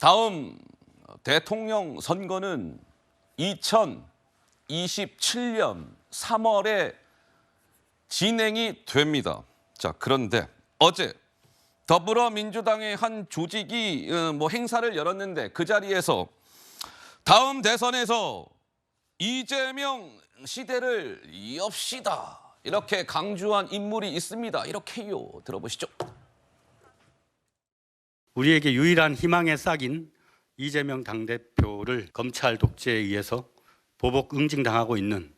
다음 대통령 선거는 2027년 3월에 진행이 됩니다. 자, 그런데 어제 더불어민주당의 한 조직이 행사를 열었는데 그 자리에서 다음 대선에서 이재명 시대를 엽시다 이렇게 강조한 인물이 있습니다. 이렇게요. 들어보시죠. 우리에게 유일한 희망의 싹인 이재명 당대표를 검찰 독재에 의해서 보복 응징당하고 있는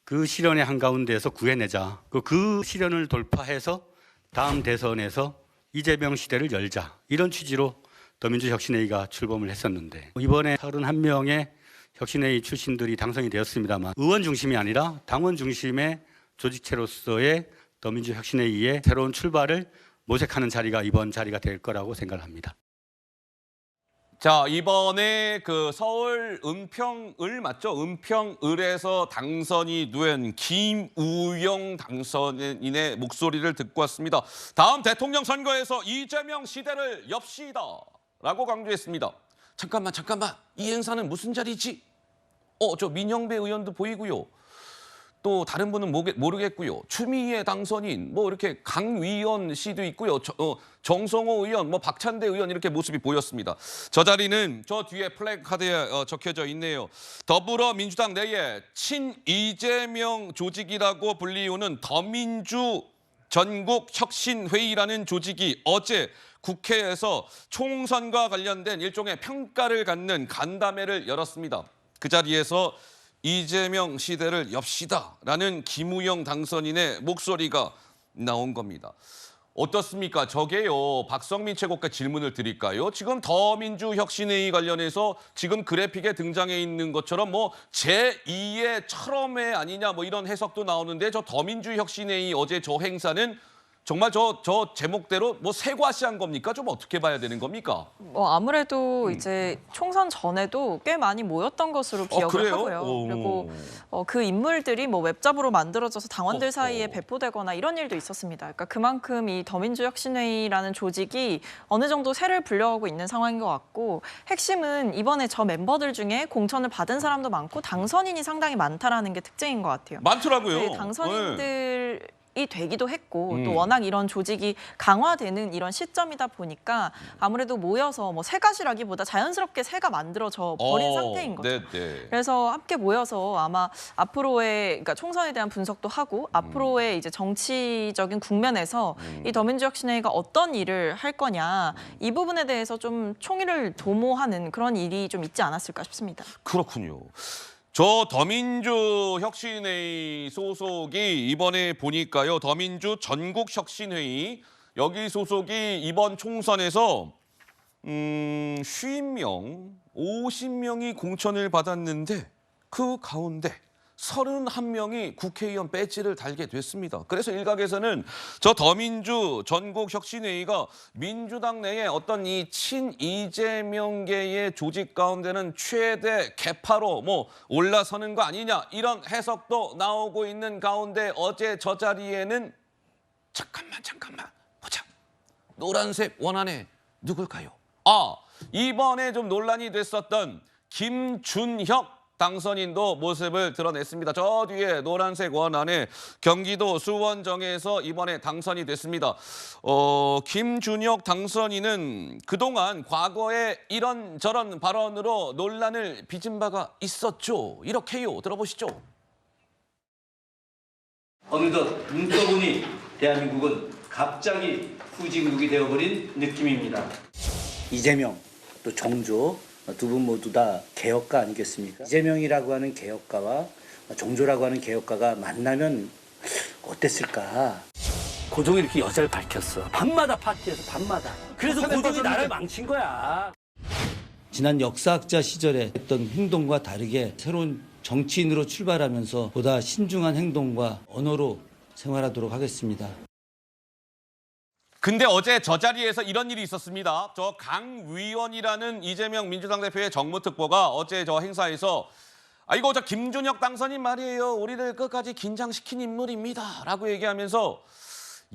그 시련의 한가운데에서 구해내자. 그 시련을 돌파해서 다음 대선에서 이재명 시대를 열자. 이런 취지로 더민주혁신회의가 출범을 했었는데 이번에 31명의 혁신회의 출신들이 당선이 되었습니다만 의원 중심이 아니라 당원 중심의 조직체로서의 더민주혁신회의의 새로운 출발을 모색하는 자리가 이번 자리가 될 거라고 생각을 합니다. 자, 이번에 그 서울 은평을 맞죠? 은평을에서 당선이 된 김우영 당선인의 목소리를 듣고 왔습니다. 다음 대통령 선거에서 이재명 시대를 엽시다 라고 강조했습니다. 잠깐만. 이 행사는 무슨 자리지? 저 민영배 의원도 보이고요. 또 다른 분은 모르겠고요. 추미애 당선인, 이렇게 강위원 씨도 있고요. 정성호 의원, 박찬대 의원 이렇게 모습이 보였습니다. 저 자리는 저 뒤에 플래카드에 적혀져 있네요. 더불어민주당 내에 친이재명 조직이라고 불리우는 더민주 전국혁신회의라는 조직이 어제 국회에서 총선과 관련된 일종의 평가를 갖는 간담회를 열었습니다. 그 자리에서 이재명 시대를 엽시다라는 김우영 당선인의 목소리가 나온 겁니다. 어떻습니까? 저게요. 박성민 최고께 질문을 드릴까요? 지금 더민주혁신회의 관련해서 지금 그래픽에 등장해 있는 것처럼 제2의 철험회 아니냐 이런 해석도 나오는데 저 더민주혁신회의 어제 저 행사는 정말 저 제목대로 세과시한 겁니까? 좀 어떻게 봐야 되는 겁니까? 아무래도 이제 총선 전에도 꽤 많이 모였던 것으로 기억을 하고요. 그리고 그 인물들이 웹잡으로 만들어져서 당원들 사이에 배포되거나 이런 일도 있었습니다. 그러니까 그만큼 이 더민주혁신회의라는 조직이 어느 정도 세를 불려가고 있는 상황인 것 같고 핵심은 이번에 저 멤버들 중에 공천을 받은 사람도 많고 당선인이 상당히 많다라는 게 특징인 것 같아요. 많더라고요. 네, 당선인들 이 되기도 했고 또 워낙 이런 조직이 강화되는 이런 시점이다 보니까 아무래도 모여서 새가시라기보다 자연스럽게 새가 만들어져 버린 상태인 거죠. 네네. 그래서 함께 모여서 아마 앞으로의 그러니까 총선에 대한 분석도 하고 앞으로의 이제 정치적인 국면에서 이 더민주혁신회의가 어떤 일을 할 거냐 이 부분에 대해서 좀 총의를 도모하는 그런 일이 좀 있지 않았을까 싶습니다. 그렇군요. 저 더민주혁신회의 소속이 이번에 보니까요. 더민주 전국혁신회의 여기 소속이 이번 총선에서 50명, 50명이 공천을 받았는데 그 가운데 31명이 국회의원 배지를 달게 됐습니다. 그래서 일각에서는 저 더민주 전국혁신회의가 민주당 내에 어떤 이 친이재명계의 조직 가운데는 최대 개파로 올라서는 거 아니냐 이런 해석도 나오고 있는 가운데 어제 저 자리에는 잠깐만 보자. 노란색 원안에 누굴까요? 이번에 좀 논란이 됐었던 김준혁 당선인도 모습을 드러냈습니다. 저 뒤에 노란색 원안에 경기도 수원정에서 이번에 당선이 됐습니다. 김준혁 당선인은 그동안 과거에 이런저런 발언으로 논란을 빚은 바가 있었죠. 이렇게요. 들어보시죠. 어느덧 눈 떠보니 대한민국은 갑자기 후진국이 되어버린 느낌입니다. 이재명 또 정조 두 분 모두 다 개혁가 아니겠습니까? 이재명이라고 하는 개혁가와 정조라고 하는 개혁가가 만나면 어땠을까? 고종이 이렇게 여자를 밝혔어. 밤마다 파티에서 밤마다. 그래서 고종이 나라를 망친 거야. 지난 역사학자 시절에 했던 행동과 다르게 새로운 정치인으로 출발하면서 보다 신중한 행동과 언어로 생활하도록 하겠습니다. 근데 어제 저 자리에서 이런 일이 있었습니다. 저 강위원이라는 이재명 민주당 대표의 정무특보가 어제 저 행사에서 이거 저 김준혁 당선인 말이에요. 우리를 끝까지 긴장시킨 인물입니다. 라고 얘기하면서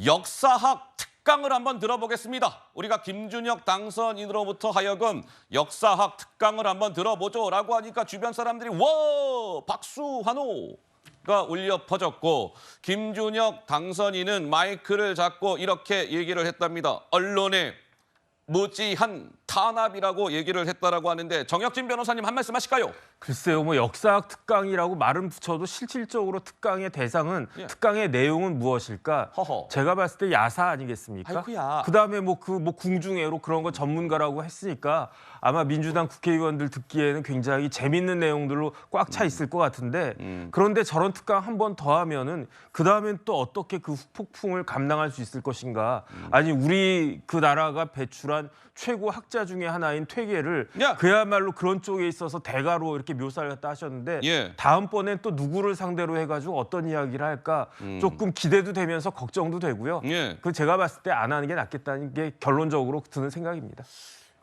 역사학 특강을 한번 들어보겠습니다. 우리가 김준혁 당선인으로부터 하여금 역사학 특강을 한번 들어보죠라고 하니까 주변 사람들이 와 박수 환호가 울려 퍼졌고 김준혁 당선인은 마이크를 잡고 이렇게 얘기를 했답니다. 언론에 무지한 탄압이라고 얘기를 했다라고 하는데 정혁진 변호사님 한 말씀 하실까요? 글쎄요, 뭐 역사학 특강이라고 말은 붙여도 실질적으로 특강의 대상은 예. 특강의 내용은 무엇일까? 허허. 제가 봤을 때 야사 아니겠습니까? 아이쿠야. 그다음에 뭐 궁중애로 그런 거 전문가라고 했으니까 아마 민주당 국회의원들 듣기에는 굉장히 재밌는 내용들로 꽉 차 있을 것 같은데 그런데 저런 특강 한 번 더 하면은 그다음엔 또 어떻게 그 폭풍을 감당할 수 있을 것인가? 아니 우리 그 나라가 배출한 최고 학자 중에 하나인 퇴계를 야. 그야말로 그런 쪽에 있어서 대가로 이렇게 묘사를 갖다 하셨는데 예. 다음번엔 또 누구를 상대로 해가지고 어떤 이야기를 할까 조금 기대도 되면서 걱정도 되고요. 예. 그 제가 봤을 때 안 하는 게 낫겠다는 게 결론적으로 드는 생각입니다.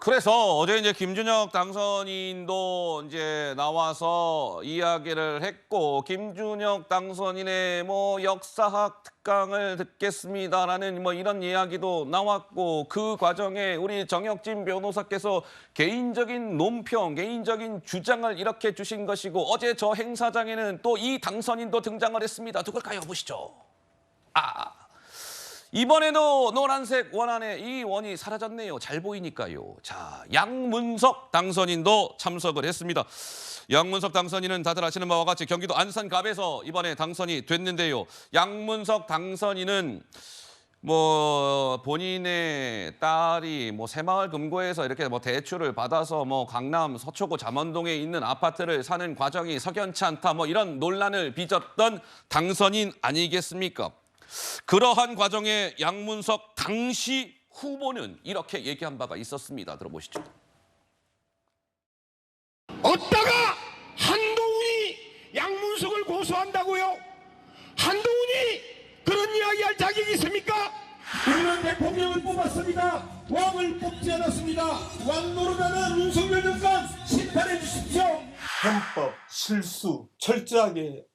그래서 어제 이제 김준혁 당선인도 이제 나와서 이야기를 했고 김준혁 당선인의 뭐 역사학 특강을 듣겠습니다라는 뭐 이런 이야기도 나왔고 그 과정에 우리 정혁진 변호사께서 개인적인 논평, 개인적인 주장을 이렇게 주신 것이고 어제 저 행사장에는 또 이 당선인도 등장을 했습니다. 누굴까요? 보시죠. 이번에도 노란색 원안에 이 원이 사라졌네요. 잘 보이니까요. 자, 양문석 당선인도 참석을 했습니다. 양문석 당선인은 다들 아시는 바와 같이 경기도 안산갑에서 이번에 당선이 됐는데요. 양문석 당선인은 뭐 본인의 딸이 뭐 새마을 금고에서 이렇게 뭐 대출을 받아서 뭐 강남 서초구 잠원동에 있는 아파트를 사는 과정이 석연치 않다 뭐 이런 논란을 빚었던 당선인 아니겠습니까? 그러한 과정에 양문석 당시 후보는 이렇게 얘기한 바가 있었습니다. 들어보시죠. 어디다가 한동훈이 양문석을 고소한다고요? 한동훈이 그런 이야기할 자격이 있습니까? 우리는 대통령을 뽑았습니다. 왕을 뽑지 않았습니다. 왕 노릇하는 윤석열 정권 심판해 주십시오. 헌법 실수 철저하게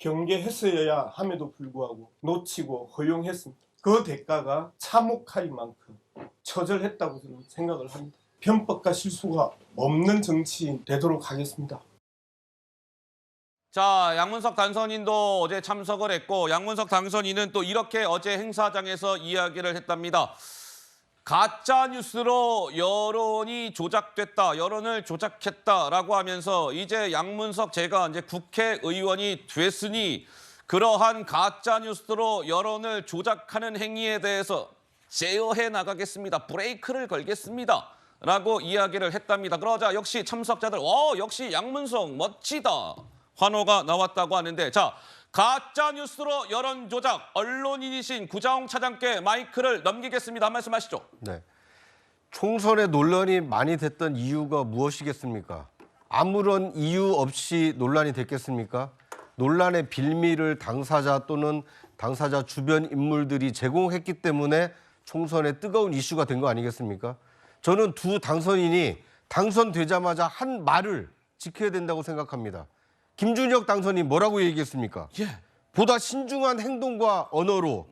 경계했어야 함에도 불구하고 놓치고 허용했습니다. 그 대가가 참혹할 만큼 처절했다고 저는 생각을 합니다. 편법과 실수가 없는 정치인 되도록 하겠습니다. 자, 양문석 당선인도 어제 참석을 했고 양문석 당선인은 또 이렇게 어제 행사장에서 이야기를 했답니다. 가짜 뉴스로 여론이 조작됐다, 여론을 조작했다라고 하면서 이제 양문석 제가 이제 국회의원이 됐으니 그러한 가짜 뉴스로 여론을 조작하는 행위에 대해서 제어해 나가겠습니다. 브레이크를 걸겠습니다.라고 이야기를 했답니다. 그러자 역시 참석자들 역시 양문석 멋지다. 환호가 나왔다고 하는데 자, 가짜 뉴스로 여론 조작 언론인이신 구자홍 차장께 마이크를 넘기겠습니다. 한 말씀 하시죠. 네. 총선에 논란이 많이 됐던 이유가 무엇이겠습니까? 아무런 이유 없이 논란이 됐겠습니까? 논란의 빌미를 당사자 또는 당사자 주변 인물들이 제공했기 때문에 총선에 뜨거운 이슈가 된 거 아니겠습니까? 저는 두 당선인이 당선되자마자 한 말을 지켜야 된다고 생각합니다. 김준혁 당선인 뭐라고 얘기했습니까? 예. 보다 신중한 행동과 언어로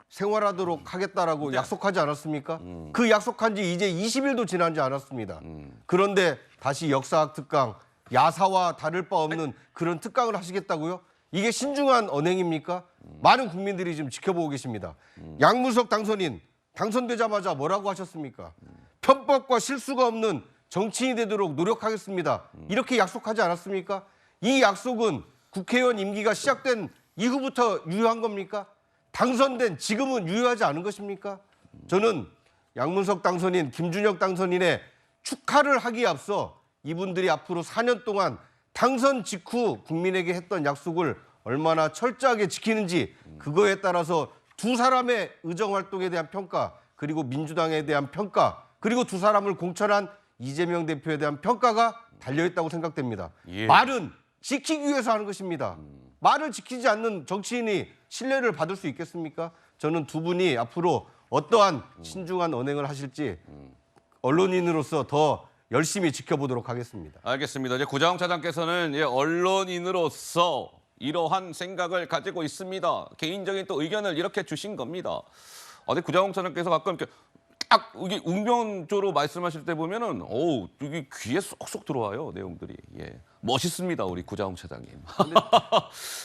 생활하도록 하겠다라고 약속하지 않았습니까? 그 약속한 지 이제 20일도 지나지 않았습니다. 그런데 다시 역사학 특강, 야사와 다를 바 없는 그런 특강을 하시겠다고요? 이게 신중한 언행입니까? 많은 국민들이 지금 지켜보고 계십니다. 양문석 당선인 당선되자마자 뭐라고 하셨습니까? 편법과 실수가 없는 정치인이 되도록 노력하겠습니다. 이렇게 약속하지 않았습니까? 이 약속은 국회의원 임기가 시작된 이후부터 유효한 겁니까? 당선된 지금은 유효하지 않은 것입니까? 저는 양문석 당선인, 김준혁 당선인의 축하를 하기에 앞서 이분들이 앞으로 4년 동안 당선 직후 국민에게 했던 약속을 얼마나 철저하게 지키는지 그거에 따라서 두 사람의 의정활동에 대한 평가 그리고 민주당에 대한 평가 그리고 두 사람을 공천한 이재명 대표에 대한 평가가 달려있다고 생각됩니다. 예. 말은 지키기 위해서 하는 것입니다. 말을 지키지 않는 정치인이 신뢰를 받을 수 있겠습니까? 저는 두 분이 앞으로 어떠한 신중한 언행을 하실지 언론인으로서 더 열심히 지켜보도록 하겠습니다. 알겠습니다. 이제 구자홍 차장께서는 언론인으로서 이러한 생각을 가지고 있습니다. 개인적인 또 의견을 이렇게 주신 겁니다. 근데 구자홍 차장께서 가끔 이렇게 딱 이게 웅변조로 말씀하실 때 보면은 여기 귀에 쏙쏙 들어와요 내용들이. 예. 멋있습니다 우리 구자홍 차장님.